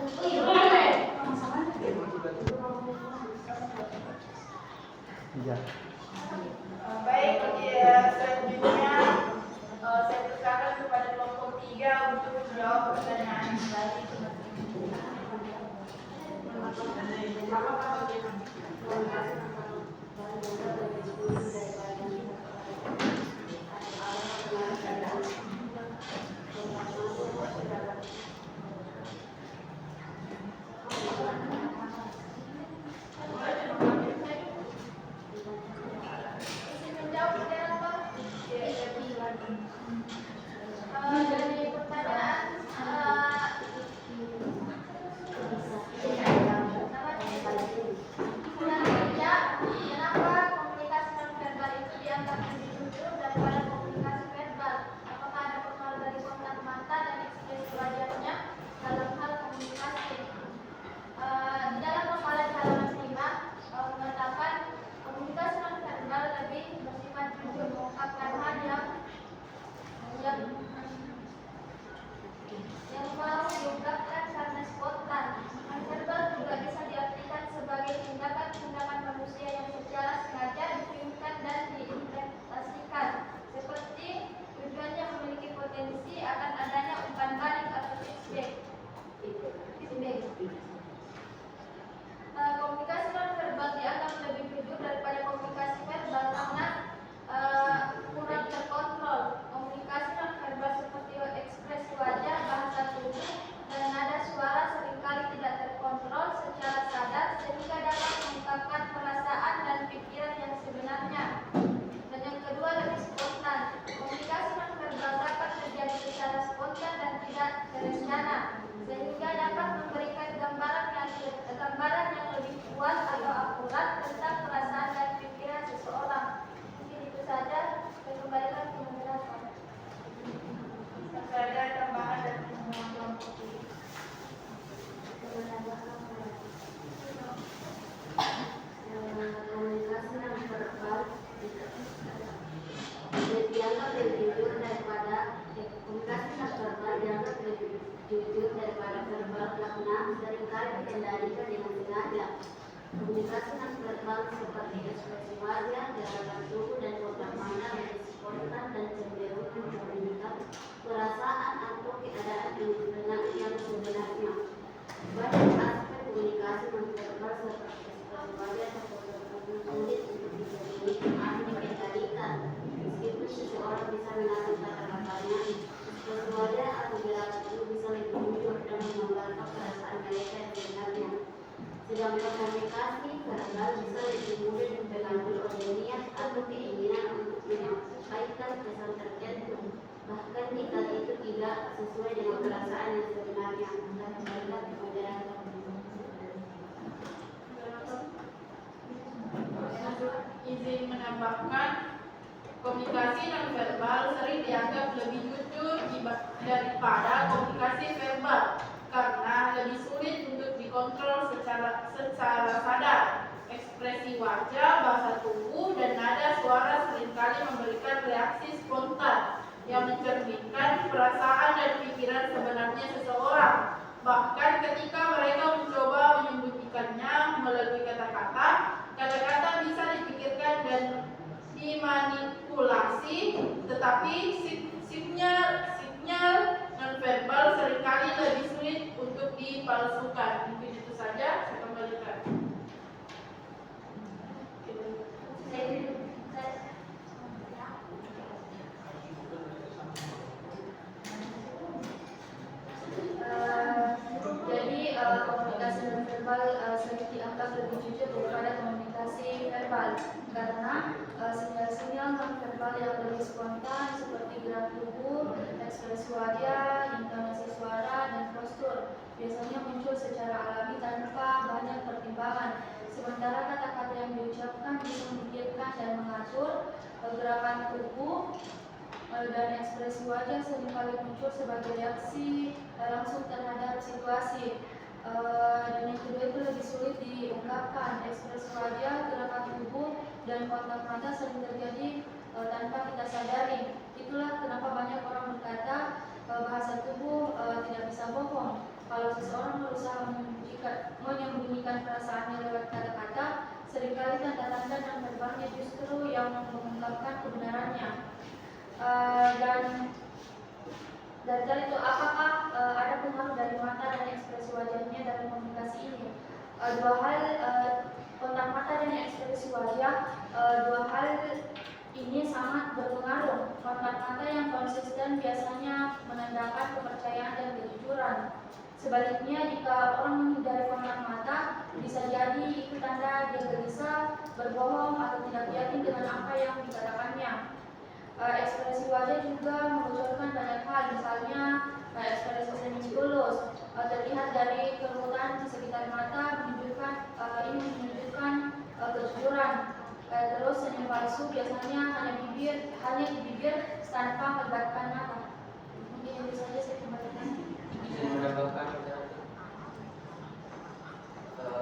Ya. Baik, selanjutnya saya persilakan kepada kelompok 3 untuk menjawab pertanyaan dari dari pertanyaan kenapa komunikasi nonverbal itu dianggap lebih jujur daripada komunikasi verbal? Apakah ada pengaruh dari kontak mata dan ekspresi wajahnya dalam hal komunikasi? Di dalam pemaparan halaman 5 mengatakan komunikasi nonverbal lebih bersifat jujur, mengungkapkan hal yang mau diungkapkan karena spontan. Nonverbal juga bisa diartikan sebagai tindakan-tindakan manusia yang secara sengaja dikirimkan dan diinterpretasikan, seperti tujuannya memiliki potensi akan adanya umpan balik atau feedback. Komunikasi nonverbal dianggap lebih jujur daripada komunikasi verbal karena kurang terkontrol. Komunikasi nonverbal seperti ekspresi wajah, bahasa tubuh, dan nada suara seringkali tidak terkontrol secara sadar sehingga dapat mengungkapkan perasaan dan pikiran yang sebenarnya. Dan yang kedua, lebih spontan. Komunikasi nonverbal dapat terjadi secara spontan dan tidak terencana, sehingga dapat memberikan gambaran yang lebih kuat atau akurat tentang perasaan dan pikiran seseorang. Mungkin itu saja. Saya kembalikan ke moderator. Ada tambahan dari kelompok ini. Komunikasi nonverbal dianggap lebih jujur daripada komunikasi nonverbal dianggap lebih jujur daripada verbal karena seringkali dikendalikan dengan sengaja. Komunikasi nonverbal seperti ekspresi wajah, gerakan tubuh, dan kontak mata lebih spontan dan cenderung mencerminkan perasaan atau keadaan yang sebenarnya. Banyak aspek komunikasi nonverbal seperti ekspresi wajah terkadang sulit untuk dikendalikan. Meskipun seseorang bisa menarik kata-katanya, ekspresi wajah atau gerakan tubuh bisa lebih jujur dan menggambarkan perasaan mereka yang sebenarnya. Sedangkan komunikasi verbal bisa lebih mudah dipengaruhi oleh niat atau keinginan untuk menyampaikan pesan tertentu, bahkan jika itu tidak sesuai dengan perasaan yang sebenarnya. Dan kembalikan ke moderator. Izin menambahkan, komunikasi nonverbal sering dianggap lebih jujur daripada komunikasi verbal karena lebih sulit untuk dikontrol secara sadar. Ekspresi wajah, bahasa tubuh, dan nada suara seringkali memberikan reaksi spontan yang mencerminkan perasaan dan pikiran sebenarnya seseorang. Bahkan ketika mereka mencoba menyembunyikannya melalui kata-kata, kata-kata bisa dipikirkan dan dimanipulasi, tetapi sinyal nonverbal seringkali lebih sulit untuk dipalsukan. Mungkin itu saja, saya kembalikan. Jadi komunikasi nonverbal sering dianggap lebih jujur daripada komunikasi verbal karena sinyal-sinyal nonverbal yang lebih spontan seperti gerak tubuh, ekspresi wajah, intonasi suara, dan postur biasanya muncul secara alami tanpa banyak pertimbangan. Sementara kata-kata yang diucapkan bisa memikirkan dan mengatur gerakan tubuh dan ekspresi wajah seringkali muncul sebagai reaksi langsung terhadap situasi. Dan yang kedua itu lebih sulit diungkapkan. Ekspresi wajah, gerakan tubuh, dan kontak mata sering terjadi tanpa kita sadari. Itulah kenapa banyak orang berkata bahasa tubuh tidak bisa bohong. Kalau seseorang berusaha menyembunyikan perasaannya lewat kata-kata, seringkali tanda-tanda dan verbalnya justru yang mengungkapkan kebenarannya. Dan dari itu, apakah ada pengaruh dari mata dan ekspresi wajahnya dalam komunikasi ini? Dua hal, kontak mata dan ekspresi wajah, dua hal ini sangat berpengaruh. Kontak mata yang konsisten biasanya menandakan kepercayaan dan kejujuran. Sebaliknya, jika orang menghindari kontak mata, bisa jadi itu tanda dia gelisah, berbohong, atau tidak yakin dengan apa yang dikatakannya. Ekspresi wajah juga membocorkan banyak hal, misalnya ekspresi senyum tulus terlihat dari kerutan di sekitar mata, ini menunjukkan kejujuran. Terus senyum palsu biasanya hanya di bibir tanpa melibatkan mata. Mungkin itu saja saya kembalikan. Bisa menambahkan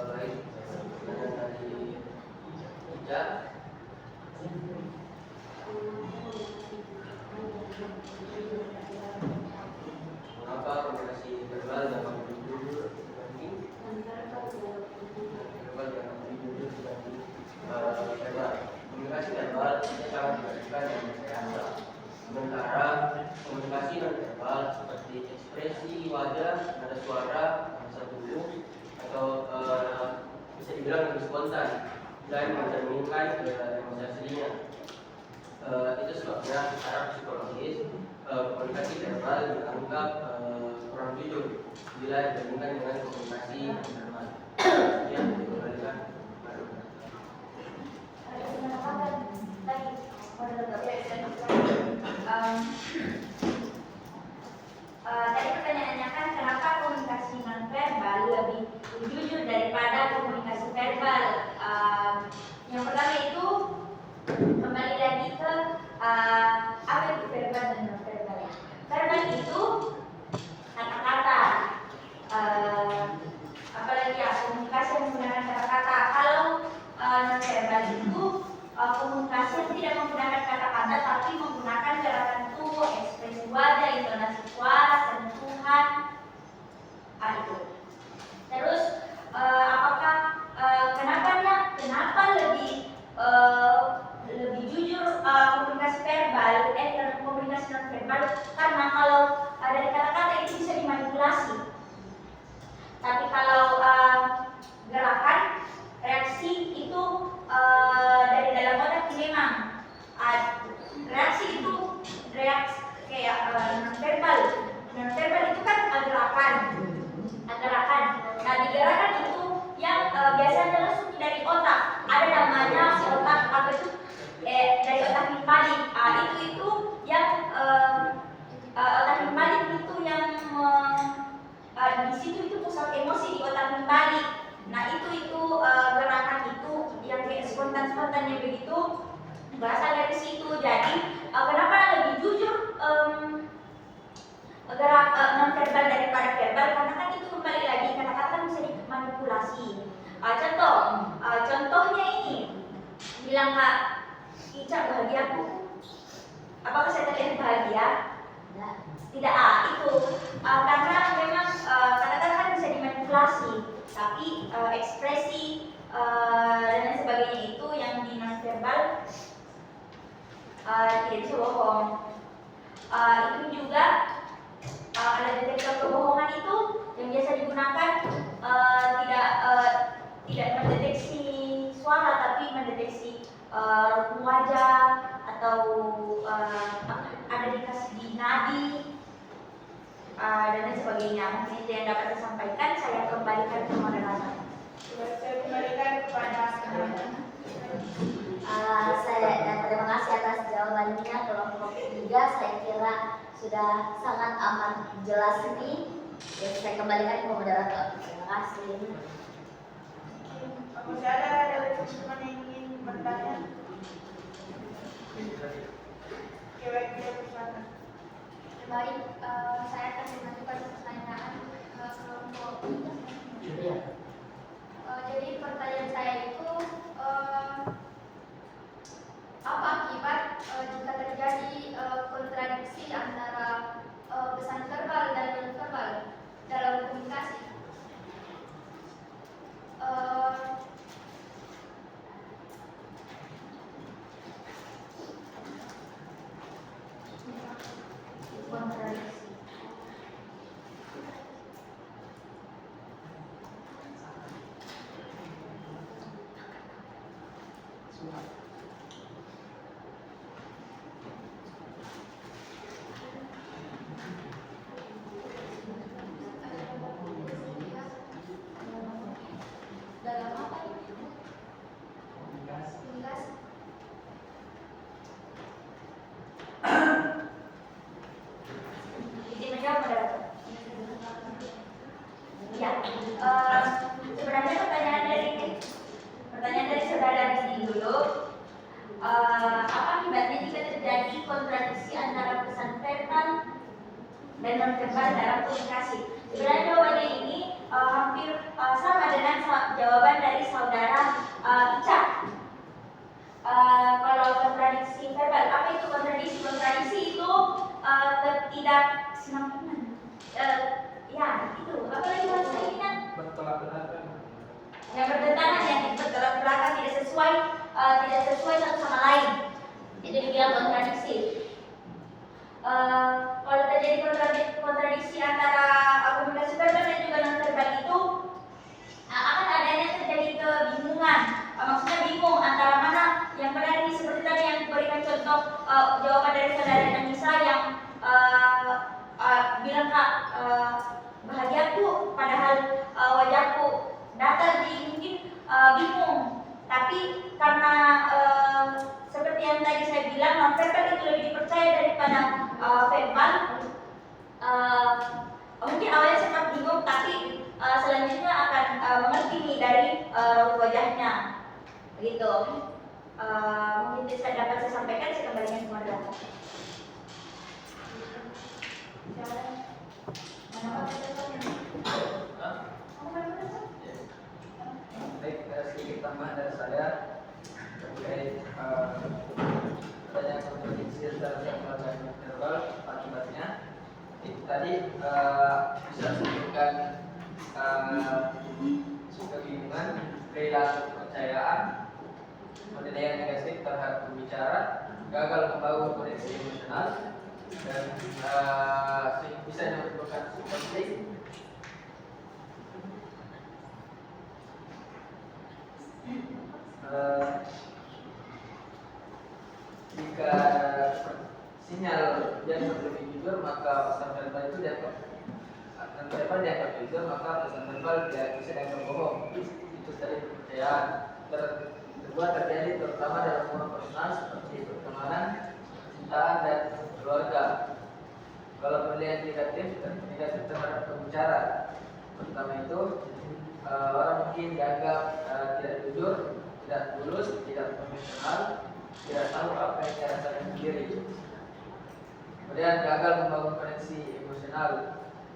baik pertanyaan dari Ija. Mengapa komunikasi verbal dapat jujur dibanding verbal dapat jujur dibanding verbal? Komunikasi verbal sangat dibandingkan dengan bahasa. Sementara komunikasi non verbal seperti ekspresi wajah, nada suara, bahasa tubuh, atau bisa dibilang lebih spontan dan mencerminkan emosi aslinya. Itu sebabnya secara psikologis komunikasi verbal dianggap kurang jujur bila dibandingkan dengan komunikasi non-verbal. Yang dikembalikan baru. Tadi pertanyaannya kan kenapa komunikasi nonverbal lebih jujur daripada komunikasi verbal. Yang pertama itu kembali lagi ke apa itu verbal dan nonverbal. Verbal itu kata-kata, apalagi ya komunikasi yang menggunakan kata-kata. Kalau nonverbal itu komunikasi yang tidak menggunakan kata-kata tapi menggunakan gerakan tubuh, ekspresi wajah, intonasi suara, sentuhan, itu. Terus kenapa lebih jujur komunikasi verbal komunikasi non verbal? Karena kalau dari kata-kata itu bisa dimanipulasi, tapi kalau gerakan reaksi itu dari dalam otak memang reaksi itu kayak non verbal itu kan gerakan. Nah di gerakan itu yang biasanya langsung dari otak, ada namanya otak apa itu dari otak himpalik. Itu yang otak himpalik itu yang di situ itu pusat emosi di otak himpalik. Nah itu gerakan itu yang kayak spontan-spontannya begitu berasal dari situ. Jadi kenapa lebih jujur gerak non-verbal daripada verbal? Karena kan itu kembali lagi kata-kata bisa dimanipulasi. Contohnya ini bilang Kak Ica bahagia Bu. Apakah saya terlihat bahagia? Tidak. Itu karena memang kata-kata kan bisa dimanipulasi, tapi ekspresi dan lain sebagainya itu yang di non-verbal tidak bisa bohong. Itu juga alat detektor kebohongan itu yang biasa digunakan tidak mendeteksi suara tapi mendeteksi wajah atau ada dikasih di nadi dan lain sebagainya. Mungkin itu yang dapat saya sampaikan. Saya kembalikan ke moderator. Saya kembalikan kepada Terima kasih atas jawabannya. Kelompok 3 saya kira sudah sangat amat jelas ini. Saya kembalikan ke moderator. Terima kasih. Masih ada dari teman-teman yang ingin bertanya? Baik, saya akan mengajukan pertanyaan ke kelompok 3. Jadi pertanyaan saya itu apa akibat jika terjadi kontradiksi antara pesan verbal dan non verbal dalam komunikasi? Sebenarnya pertanyaan dari saudara ini dulu, apa akibatnya jika terjadi kontradiksi antara pesan verbal dan non-verbal dalam komunikasi? Sebenarnya jawabannya ini hampir sama dengan jawaban dari saudara Ica. Kalau kontradiksi verbal, apa itu kontradiksi? Kontradiksi itu ketidaksinaman. Ya, itu. Apalagi bahasa ini kan? Bertolak belakang. Yang bertentangan, yang bertolak belakang, tidak sesuai satu sama lain. Itu dibilang kontradiksi. Kalau terjadi kontradiksi antara komunikasi verbal dan juga non verbal itu akan adanya terjadi kebingungan. Maksudnya bingung antara mana yang benar. Ini seperti tadi yang diberikan contoh jawaban dari saudara Anissa yang bilang Kak, bahagiaku padahal wajahku datar, jadi mungkin bingung. Tapi karena seperti yang tadi saya bilang, non-verbal itu lebih dipercaya daripada verbal. Mungkin awalnya sempat bingung, tapi selanjutnya akan mengerti nih dari raut wajahnya, begitu. Mungkin itu saya dapat saya sampaikan. Saya kembalikan ke moderator. Baik, sedikit tambahan dari saya terkait adanya kontradiksi antara verbal dan non-verbal. Akibatnya tadi bisa disebutkan kebingungan, perilaku kepercayaan, penilaian negatif terhadap pembicara, gagal membangun koneksi emosional, dan bisa menimbulkan konflik. Jika sinyal yang lebih jujur, maka pesan verbal itu dianggap non-verbal dianggap jujur, maka pesan verbal tidak bisa dianggap bohong. Itu tadi kepercayaan. Kedua, terjadi terutama dalam hubungan personal seperti pertemanan, percintaan, dan keluarga. Kalau penilaian negatif terhadap pembicara, pertama itu orang mungkin dianggap tidak jujur, tidak tulus, tidak profesional, tidak tahu apa yang dia rasakan sendiri. Kemudian gagal membangun koneksi emosional.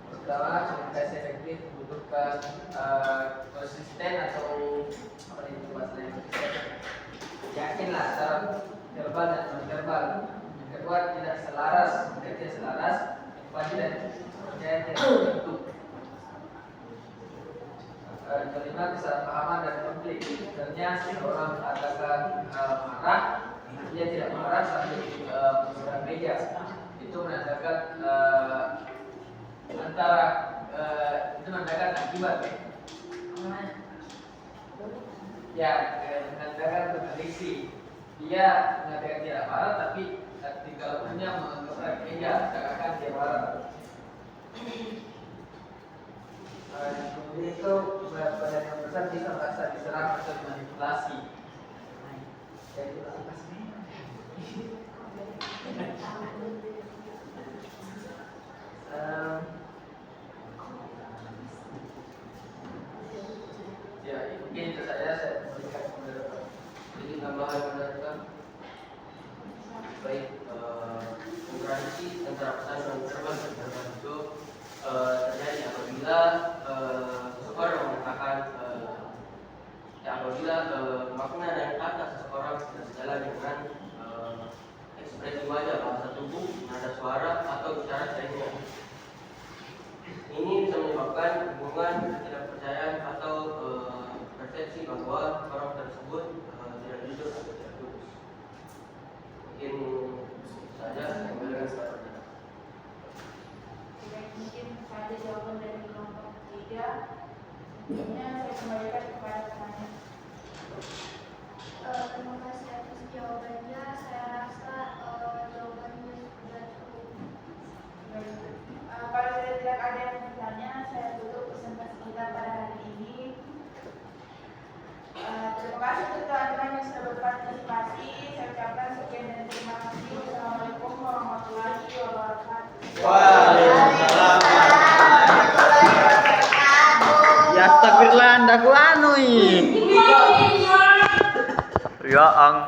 Pertama, komunikasi efektif membutuhkan konsisten atau apa itu bahasanya, yakinlah antara verbal dan non-verbal. Yang kedua, tidak selaras, empati dan kepercayaan tidak terbentuk. Kelima, kesalahpahaman dan konflik. Sebenarnya seorang mengatakan marah, dia tidak marah sambil memegang meja. Itu menandakan menandakan akibat. Ya, menandakan kontradiksi. Dia mengatakan tidak marah, tapi ketika punya mengebrak meja, katakan dia marah. Kemudian itu pada yang besar bisa merasa diserang atau dimanipulasi. Ya itu apa sih? Ya mungkin itu saja saya memberikan pendapat. Jadi tambahan mendatang baik komunikasi antara pesan non verbal dan verbal itu terjadi apabila seseorang mengatakan apabila makna dan kata seseorang tidak sejalan dengan ekspresi wajah, bahasa tubuh, nada suara atau bicara lainnya. Ini bisa menyebabkan hubungan ketidakpercayaan atau persepsi bahwa orang tersebut tidak jujur atau tidak tulus. Mungkin saja saya kembalikan kepada Anda. Mungkin saja jawaban dari kelompok ketiga. Selanjutnya saya kembalikan kepada penanya. Terima kasih atas jawabannya. Saya rasa jawabannya sudah cukup. Kalau sudah tidak ada yang bertanya, saya tutup presentasi kita pada hari ini. Terima kasih untuk teman-teman yang sudah berpartisipasi. Saya ucapkan sekian dan terima kasih. Wassalamualaikum warahmatullahi wabarakatuh. Waalaikumsalam warahmatullahi wabarakatuh. Ya ang